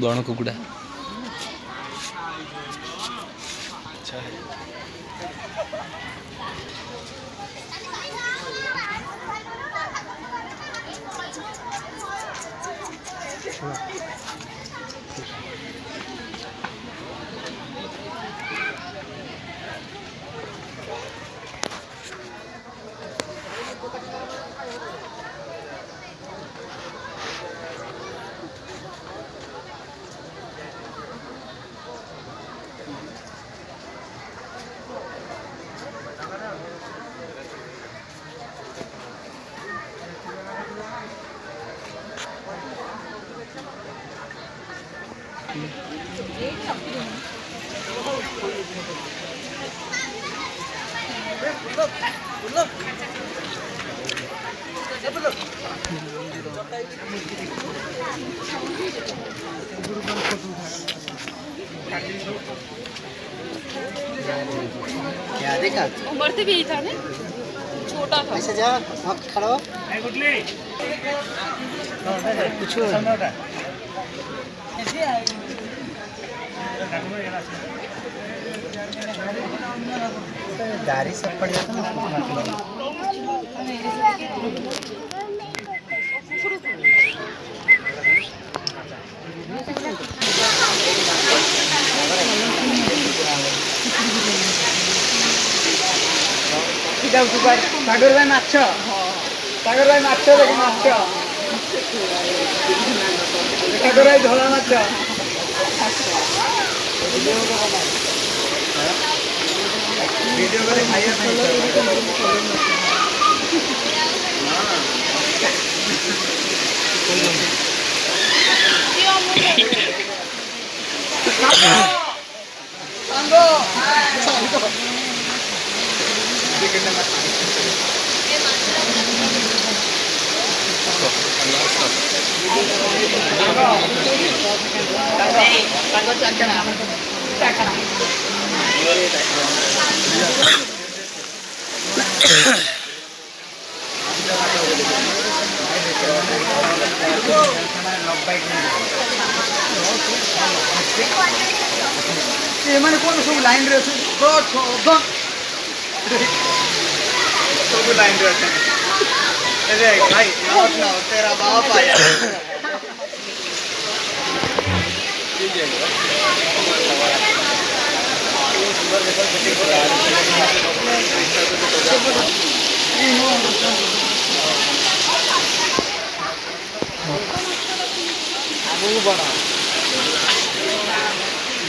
बण कुकुड़ा क्या देखा उम्र से भी यही था ना, छोटा था। ऐसे जा खड़ो कुछ गाड़ी सब पड़ जाता ना सागर भाई माछ देखो माछ सागर भाई धोला माछ वीडियो करे खाइए मैंने कौन सब लाइन रे सब लाइन रे अरे भाई ना तेरा बाप आया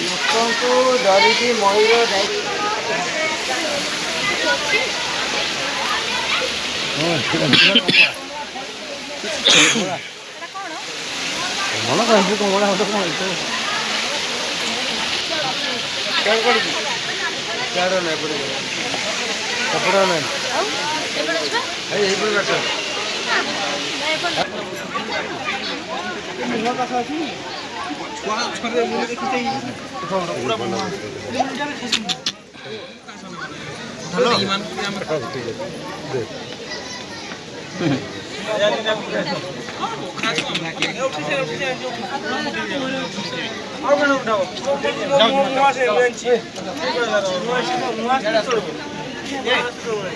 ଲୋକଙ୍କୁ ଧରିକି ମୟୂର ଯାଇ ମନ କହିବୁ କମଳା ହତ କଣ ହେଇଛି କେଡ କରିବି କେଡ ନାହିଁ ପଡିବ କପଡା ନାହିଁ ଆଉ ଏପଟେ ଅଛି ଏଇ ଏପଟେ କାଟ ନୂଆ କାଠ ଅଛି ଛୁଆ ଛରେ ମୁଁ ଦେଖିତେ ପୁରା ବନ୍ଦ हेलो ईमान के हम ठीक है दे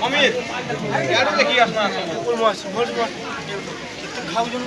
अमीर यार देखिए अपना खाऊ जन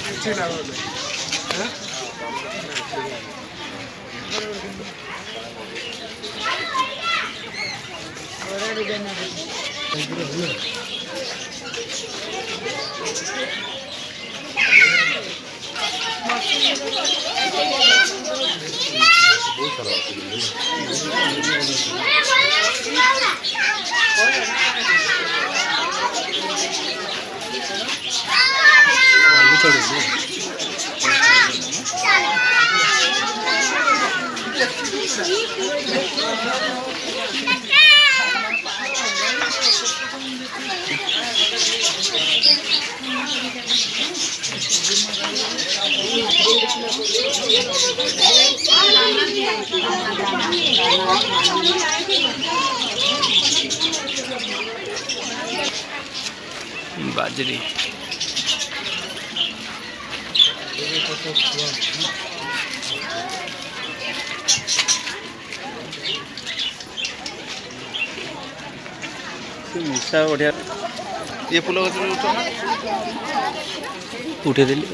କିଛି ଲାଭ ନାହିଁ। बाजरी मिशा बढ़िया ये फूल गछ उठे देली